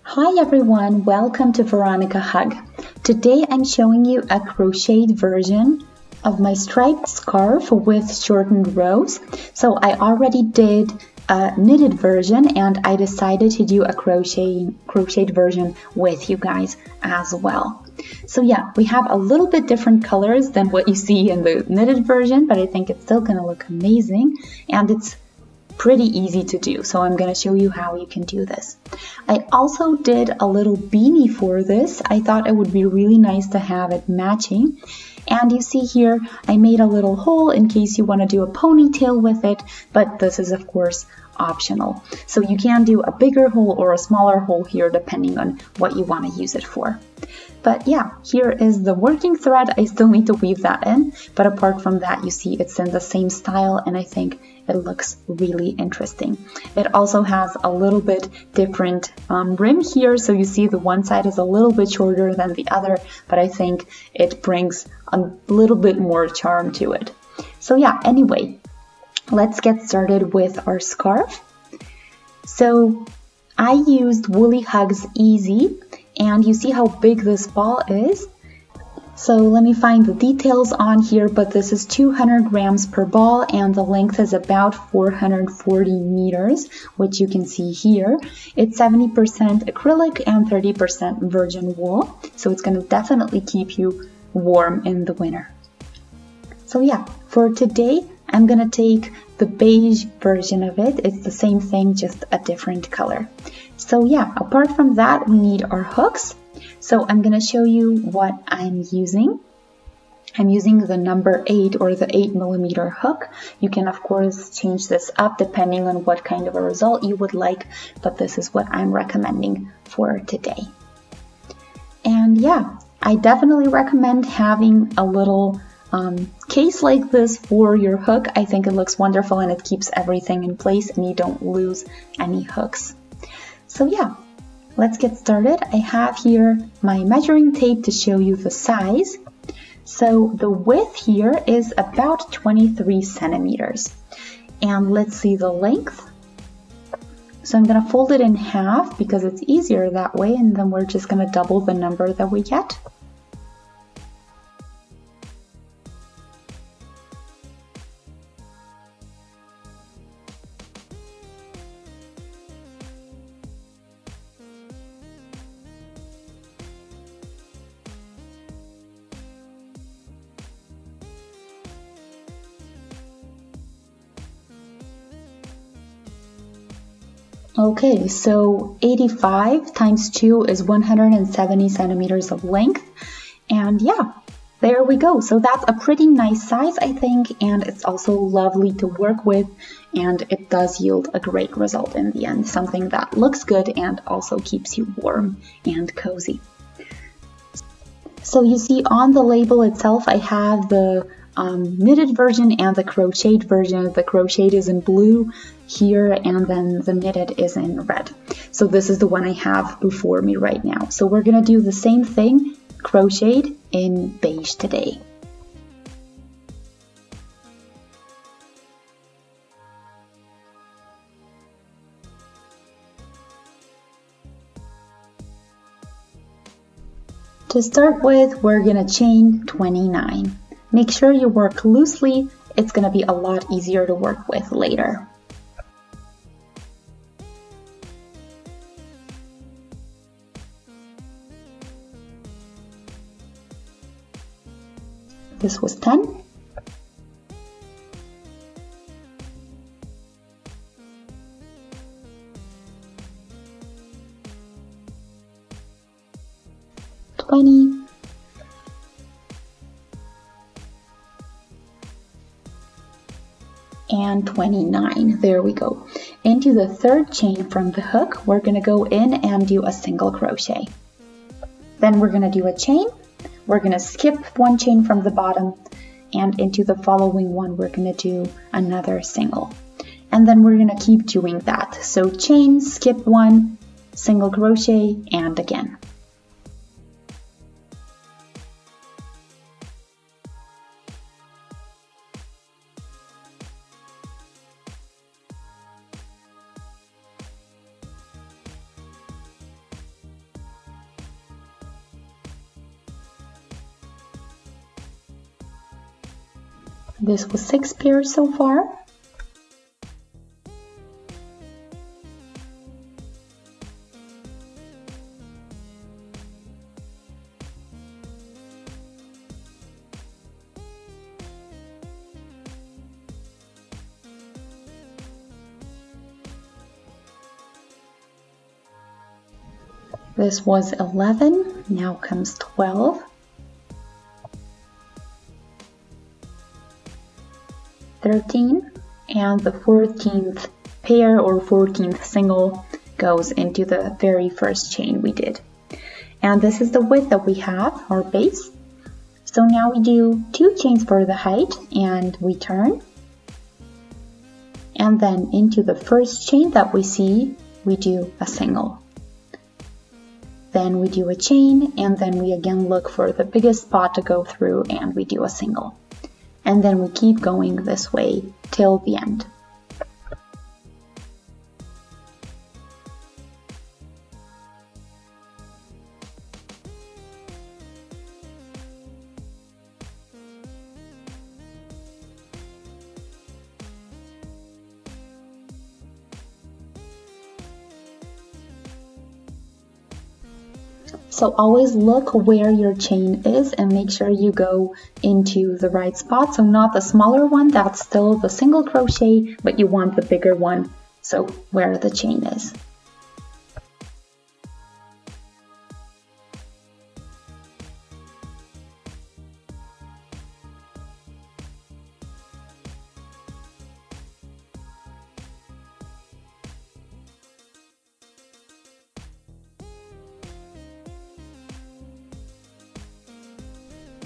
Hi everyone, welcome to Veronika Hug. Today I'm showing you a crocheted version of my striped scarf with shortened rows. So I already did a knitted version and I decided to do a crocheted version with you guys as well. So yeah, we have a little bit different colors than what you see in the knitted version, but I think it's still gonna look amazing and it's pretty easy to do, so I'm going to show you how you can do this. I also did a little beanie for this. I thought it would be really nice to have it matching, and you see here I made a little hole in case you want to do a ponytail with it, but this is of course optional. So you can do a bigger hole or a smaller hole here depending on what you want to use it for. But yeah, here is the working thread. I still need to weave that in, but apart from that, you see it's in the same style and I think it looks really interesting. It also has a little bit different rim here, so you see the one side is a little bit shorter than the other, but I think it brings a little bit more charm to it. So yeah, anyway, let's get started with our scarf. So I used Woolly Hugs Easy, and you see how big this ball is. So let me find the details on here, but this is 200 grams per ball and the length is about 440 meters, which you can see here. It's 70% acrylic and 30% virgin wool, so it's going to definitely keep you warm in the winter. So yeah, for today, I'm going to take the beige version of it. It's the same thing, just a different color. So yeah, apart from that, we need our hooks. So I'm going to show you what I'm using. I'm using the number 8 or the 8mm hook. You can of course change this up depending on what kind of a result you would like, but this is what I'm recommending for today. And yeah, I definitely recommend having a little case like this for your hook. I think it looks wonderful and it keeps everything in place and you don't lose any hooks. So yeah, let's get started. I have here my measuring tape to show you the size. So the width here is about 23 centimeters. And let's see the length. So I'm going to fold it in half because it's easier that way, and then we're just going to double the number that we get. Okay, so 85 times 2 is 170 centimeters of length, and yeah, there we go. So that's a pretty nice size, I think, and it's also lovely to work with, and it does yield a great result in the end, something that looks good and also keeps you warm and cozy. So you see on the label itself, I have the knitted version and the crocheted version. The crocheted is in blue here, and then the knitted is in red. So this is the one I have before me right now. So we're gonna do the same thing, crocheted in beige today. To start with, we're gonna chain 29. Make sure you work loosely, it's going to be a lot easier to work with later. This was 10. And 29. There we go. Into the third chain from the hook, we're going to go in and do a single crochet. Then we're going to do a chain. We're going to skip one chain from the bottom, and into the following one we're going to do another single. And then we're going to keep doing that. So chain, skip one, single crochet, and again. This was 6 pairs so far. This was 11, now comes 12, 13, and the 14th pair or 14th single goes into the very first chain we did. And this is the width that we have, our base. So now we do 2 chains for the height and we turn. And then into the first chain that we see, we do a single. Then we do a chain, and then we again look for the biggest spot to go through and we do a single. And then we keep going this way till the end. So always look where your chain is and make sure you go into the right spot. So not the smaller one, that's still the single crochet, but you want the bigger one, so where the chain is.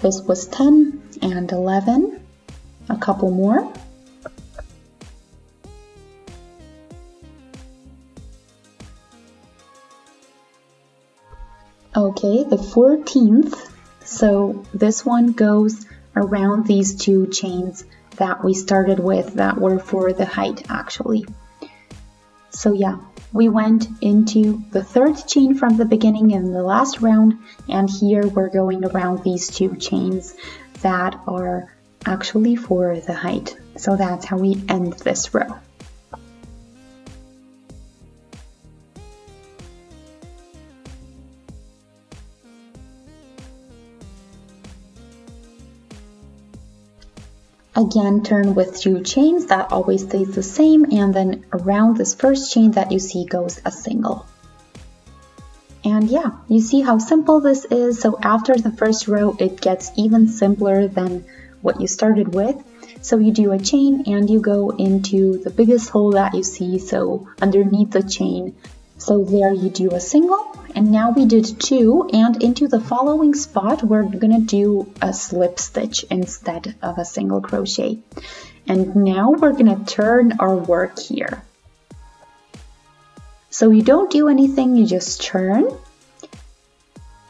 This was 10 and 11, a couple more. Okay, the 14th, so this one goes around these 2 chains that we started with that were for the height actually. So yeah, we went into the 3rd chain from the beginning in the last round, and here we're going around these 2 chains that are actually for the height. So that's how we end this row. Again, turn with 2 chains, that always stays the same, and then around this first chain that you see goes a single. And yeah, you see how simple this is. So after the first row, it gets even simpler than what you started with. So you do a chain and you go into the biggest hole that you see, so underneath the chain. So there you do a single, and now we did 2, and into the following spot we're gonna do a slip stitch instead of a single crochet. And now we're gonna turn our work here. So you don't do anything, you just turn.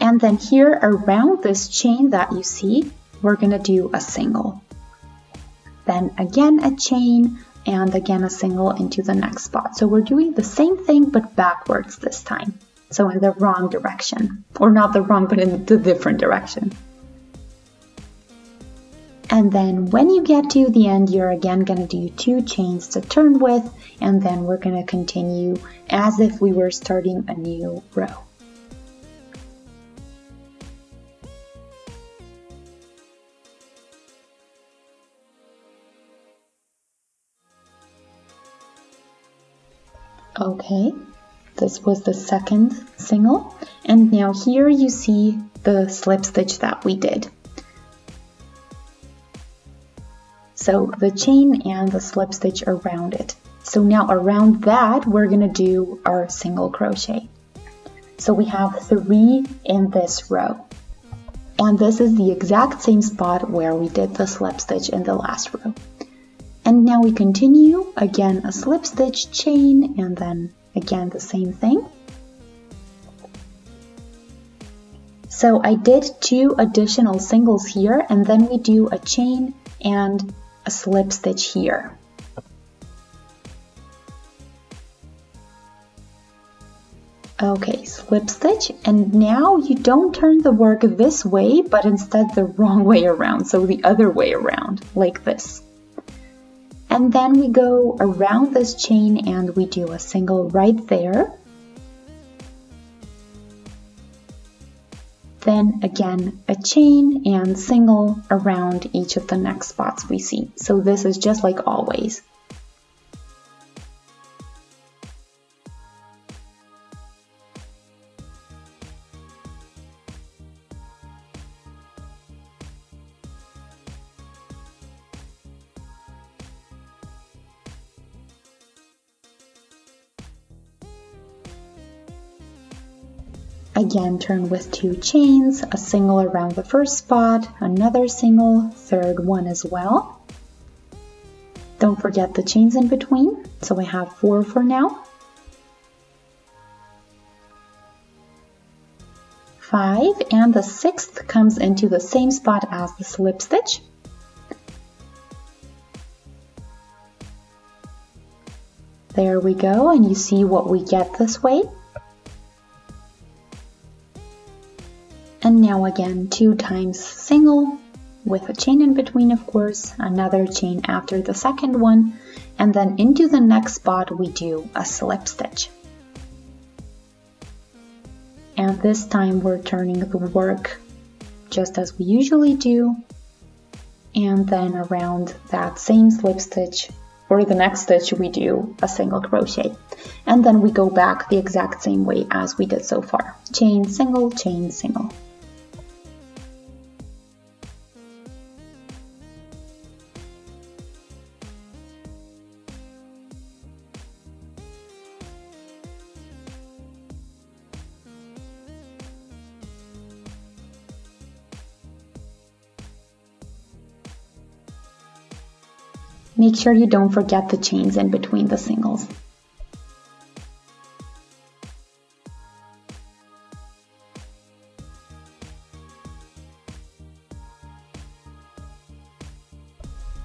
And then here around this chain that you see, we're gonna do a single. Then again a chain, and again a single into the next spot. So we're doing the same thing but backwards this time. So in the wrong direction. Or not the wrong, but in the different direction. And then when you get to the end, you're again gonna do 2 chains to turn with, and then we're gonna continue as if we were starting a new row. Okay, this was the second single, and now here you see the slip stitch that we did. So the chain and the slip stitch around it. So now around that we're gonna do our single crochet. So we have 3 in this row. And this is the exact same spot where we did the slip stitch in the last row. And now we continue, again a slip stitch, chain, and then again the same thing. So I did 2 additional singles here, and then we do a chain and a slip stitch here. Okay, slip stitch, and now you don't turn the work this way, but instead the wrong way around, so the other way around, like this. And then we go around this chain and we do a single right there. Then again a chain and single around each of the next spots we see. So this is just like always. Again, turn with 2 chains, a single around the first spot, another single, third one as well. Don't forget the chains in between, so I have 4 for now. 5, and the 6th comes into the same spot as the slip stitch. There we go, and you see what we get this way. And now again 2 times single with a chain in between, of course, another chain after the second one, and then into the next spot we do a slip stitch. And this time we're turning the work just as we usually do, and then around that same slip stitch or the next stitch we do a single crochet, and then we go back the exact same way as we did so far. Chain, single, chain, single. Make sure you don't forget the chains in between the singles.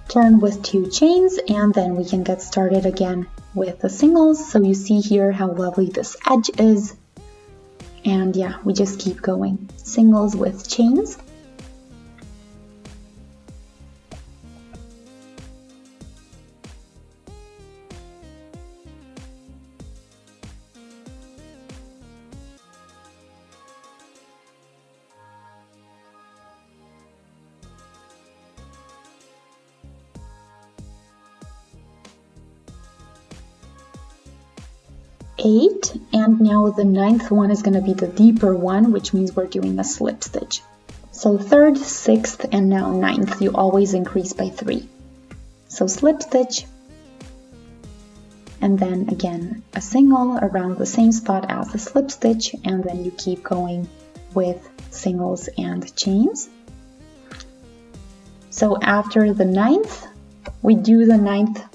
Turn with 2 chains and then we can get started again with the singles. So you see here how lovely this edge is. And yeah, we just keep going. Singles with chains. Eight, and now the 9th one is going to be the deeper one, which means we're doing a slip stitch. So 3rd, 6th, and now 9th, you always increase by 3. So slip stitch, and then again a single around the same spot as the slip stitch, and then you keep going with singles and chains. So after the 9th, we do the 9th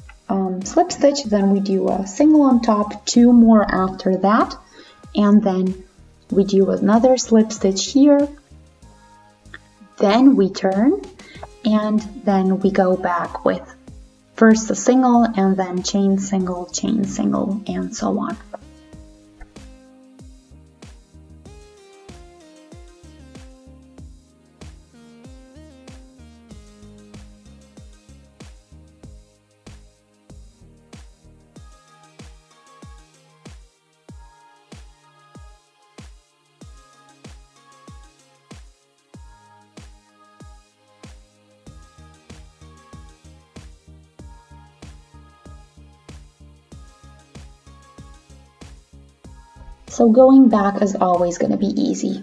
slip stitch, then we do a single on top, 2 more after that, and then we do another slip stitch here, then we turn, and then we go back with first a single and then chain single, and so on. So going back is always going to be easy.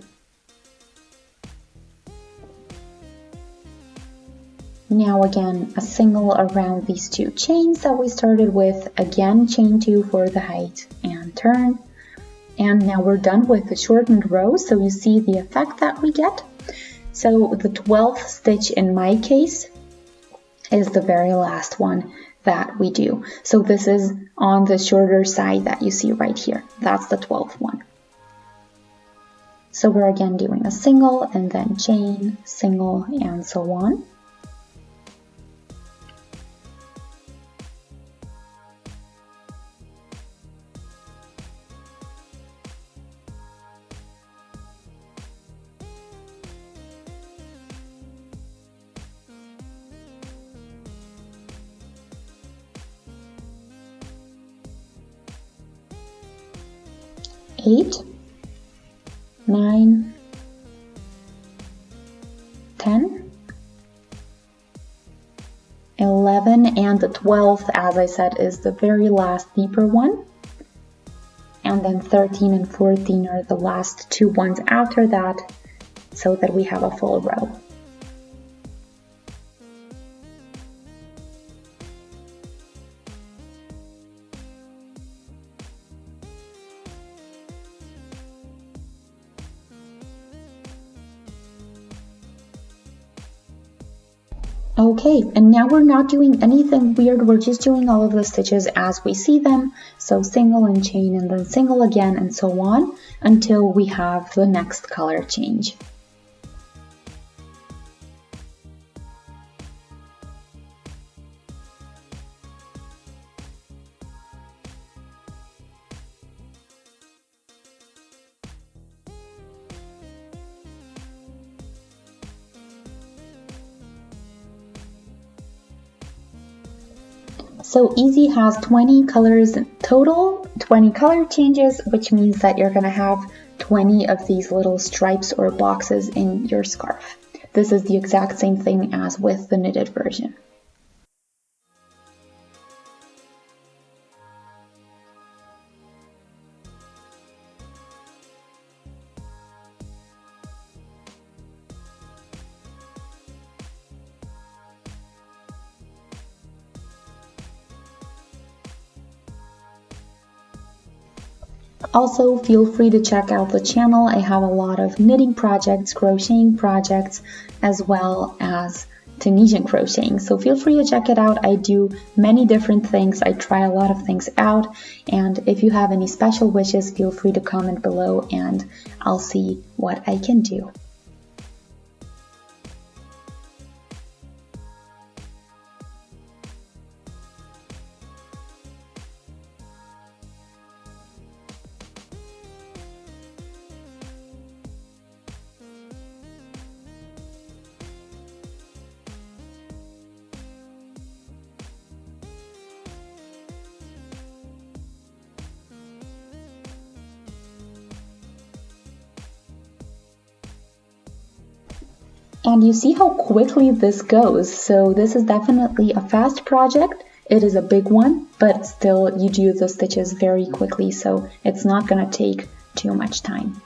Now again, a single around these 2 chains that we started with, again chain 2 for the height and turn. And now we're done with the shortened rows, so you see the effect that we get. So the 12th stitch in my case is the very last one that we do. So this is on the shorter side that you see right here. That's the 12th one. So we're again doing a single and then chain, single, and so on. 8, 9, 10, 11, and the 12th, as I said, is the very last deeper one. And then 13 and 14 are the last two ones after that, so that we have a full row. Okay, and now we're not doing anything weird, we're just doing all of the stitches as we see them, so single and chain and then single again and so on until we have the next color change. So Easy has 20 colors total, 20 color changes, which means that you're going to have 20 of these little stripes or boxes in your scarf. This is the exact same thing as with the knitted version. Also, feel free to check out the channel. I have a lot of knitting projects, crocheting projects, as well as Tunisian crocheting. So feel free to check it out. I do many different things. I try a lot of things out. And if you have any special wishes, feel free to comment below and I'll see what I can do. And you see how quickly this goes. So this is definitely a fast project. It is a big one, but still you do the stitches very quickly, so it's not gonna take too much time.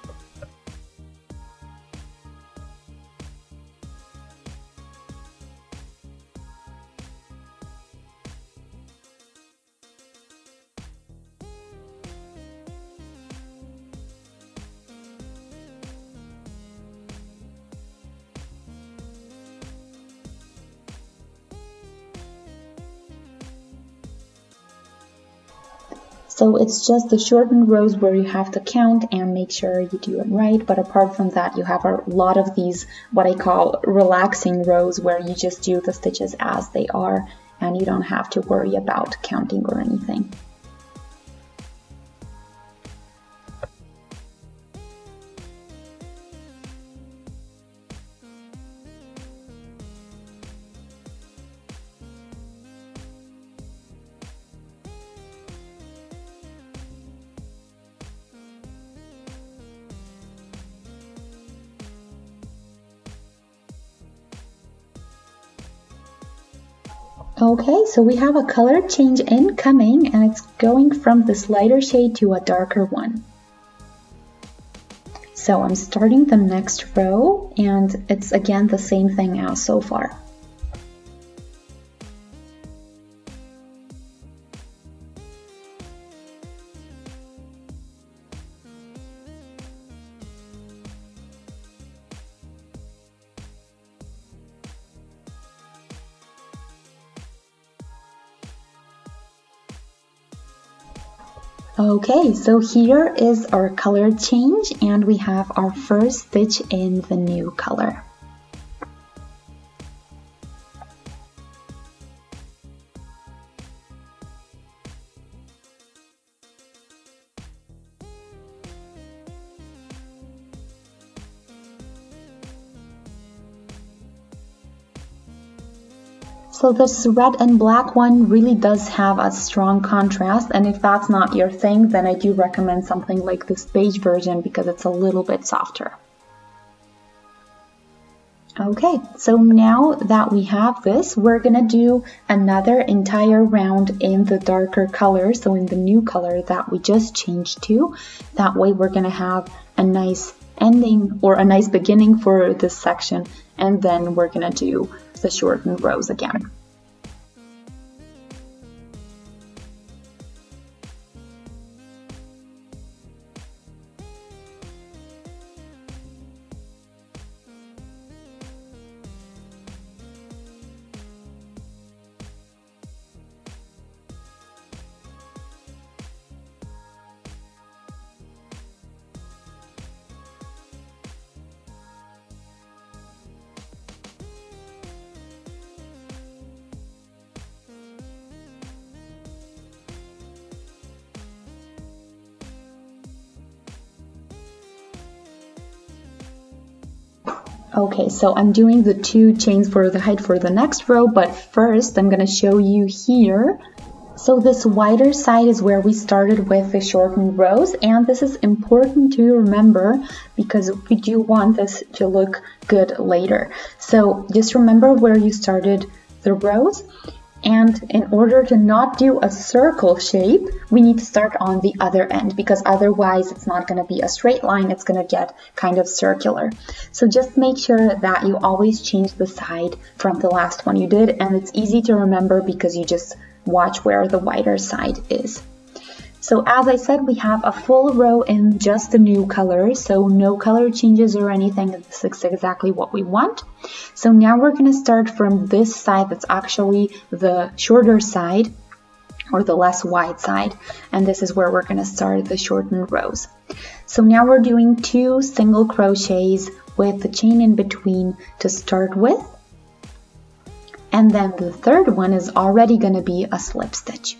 So it's just the shortened rows where you have to count and make sure you do it right. But apart from that, you have a lot of these, what I call relaxing rows, where you just do the stitches as they are and you don't have to worry about counting or anything. Okay, so we have a color change incoming and it's going from this lighter shade to a darker one. So I'm starting the next row and it's again the same thing as so far. Okay, so here is our color change and we have our first stitch in the new color. So this red and black one really does have a strong contrast, and if that's not your thing, then I do recommend something like this beige version because it's a little bit softer. Okay, so now that we have this, we're gonna do another entire round in the darker color, so in the new color that we just changed to. That way we're gonna have a nice ending or a nice beginning for this section, and then we're gonna do the shortened rows again. Okay, so I'm doing the 2 chains for the height for the next row, but first I'm gonna show you here. So this wider side is where we started with the shortened rows, and this is important to remember because we do want this to look good later. So just remember where you started the rows, and in order to not do a circle shape, we need to start on the other end because otherwise it's not going to be a straight line, it's going to get kind of circular. So just make sure that you always change the side from the last one you did, and it's easy to remember because you just watch where the wider side is. So as I said, we have a full row in just the new color, so no color changes or anything. This is exactly what we want. So now we're going to start from this side that's actually the shorter side or the less wide side, and this is where we're going to start the shortened rows. So now we're doing 2 single crochets with the chain in between to start with, and then the third one is already going to be a slip stitch.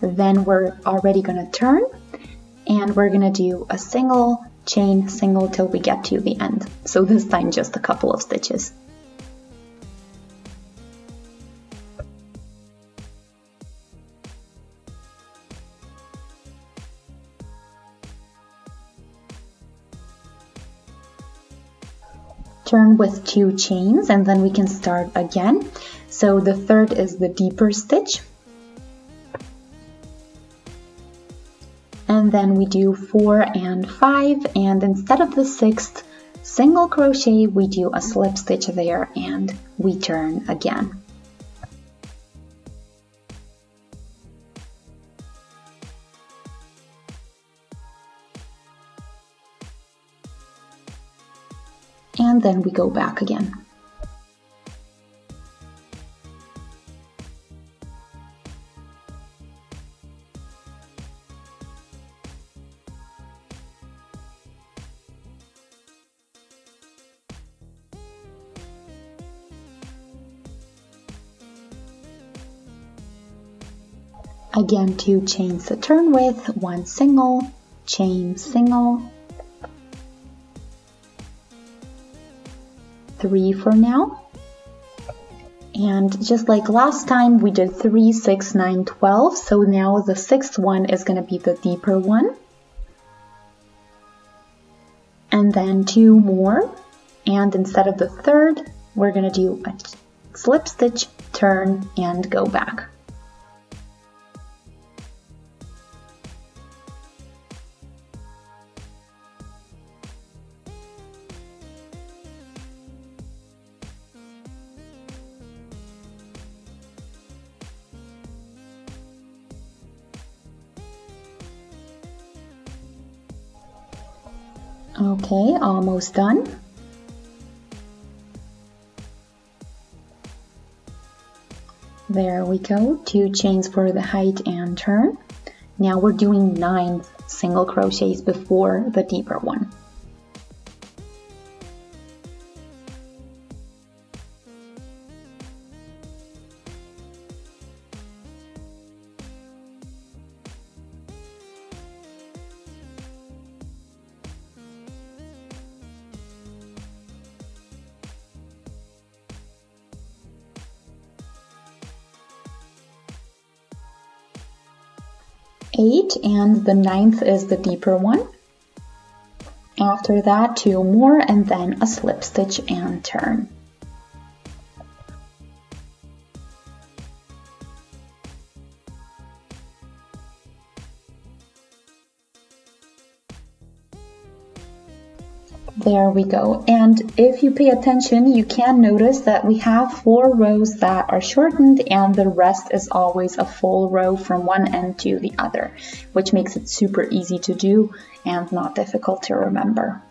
Then we're already going to turn, and we're going to do a single chain single till we get to the end. So this time just a couple of stitches. Turn with 2 chains, and then we can start again. So the third is the deeper stitch. And then we do 4 and 5, and instead of the 6th single crochet, we do a slip stitch there and we turn again. And then we go back again. Again, 2 chains to turn with, 1 single, chain single, 3 for now. And just like last time, we did 3, 6, 9, 12. So now the 6th one is going to be the deeper one. And then 2 more. And instead of the 3rd, we're going to do a slip stitch, turn, and go back. Okay, almost done. There we go, 2 chains for the height and turn. Now we're doing 9 single crochets before the deeper one. 8, and the 9th is the deeper one. After that, 2 more, and then a slip stitch and turn. There we go. And if you pay attention, you can notice that we have 4 rows that are shortened and the rest is always a full row from one end to the other, which makes it super easy to do and not difficult to remember.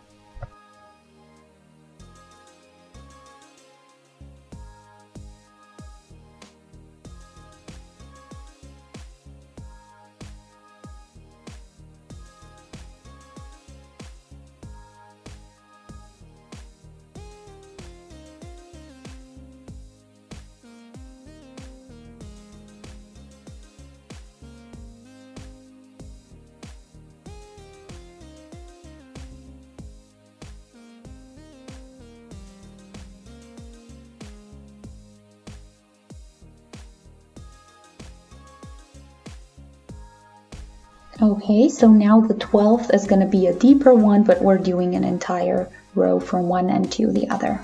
Okay, so now the 12th is going to be a deeper one, but we're doing an entire row from one end to the other.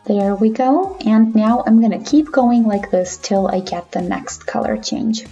There we go, and now I'm going to keep going like this till I get the next color change.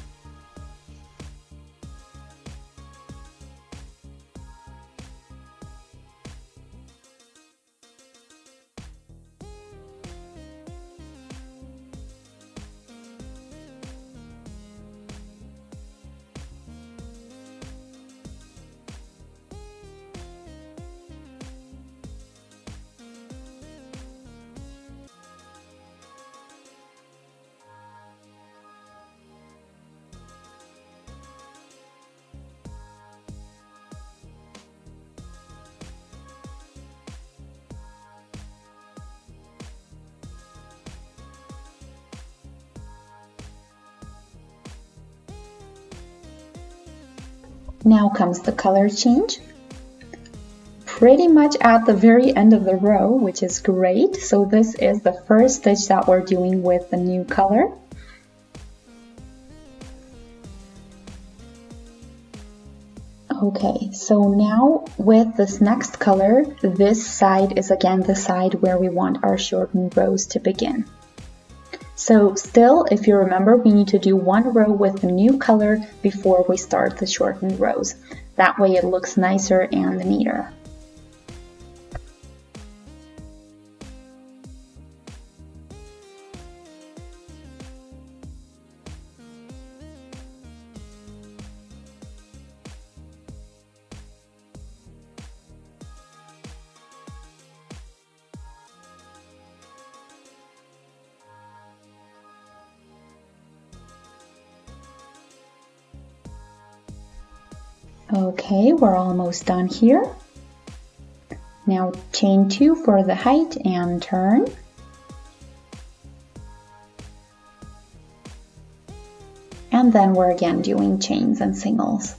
Now comes the color change, pretty much at the very end of the row, which is great. So this is the first stitch that we're doing with the new color. Okay, so now with this next color, this side is again the side where we want our shortened rows to begin. So still, if you remember, we need to do one row with the new color before we start the shortened rows. That way it looks nicer and neater. Okay, we're almost done here. Now chain 2 for the height and turn. And then we're again doing chains and singles.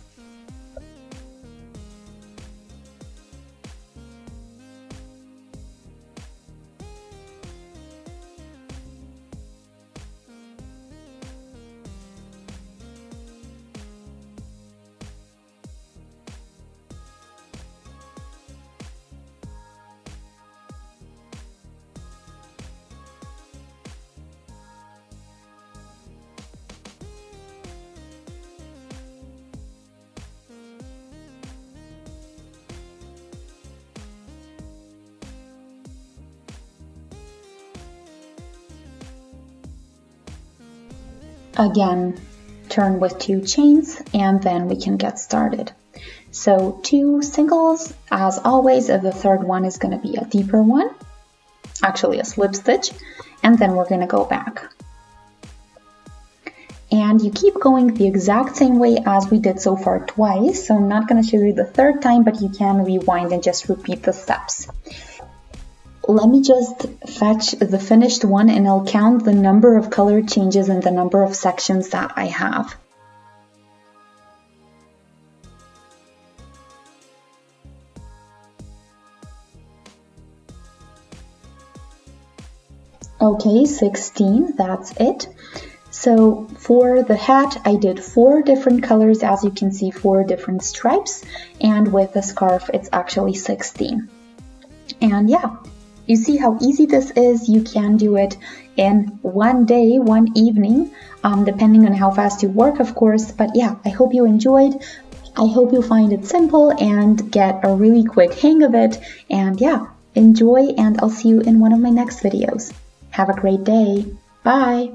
Again, turn with 2 chains and then we can get started. So 2 singles, as always, the third one is going to be a deeper one, actually a slip stitch, and then we're going to go back. And you keep going the exact same way as we did so far twice. So I'm not going to show you the third time, but you can rewind and just repeat the steps. Let me just fetch the finished one and I'll count the number of color changes and the number of sections that I have. Okay, 16, that's it. So for the hat, I did 4 different colors, as you can see, 4 different stripes, and with the scarf, it's actually 16. And yeah, you see how easy this is. You can do it in one day, one evening, depending on how fast you work, of course. But yeah, I hope you enjoyed. I hope you find it simple and get a really quick hang of it. And yeah, enjoy, and I'll see you in one of my next videos. Have a great day. Bye!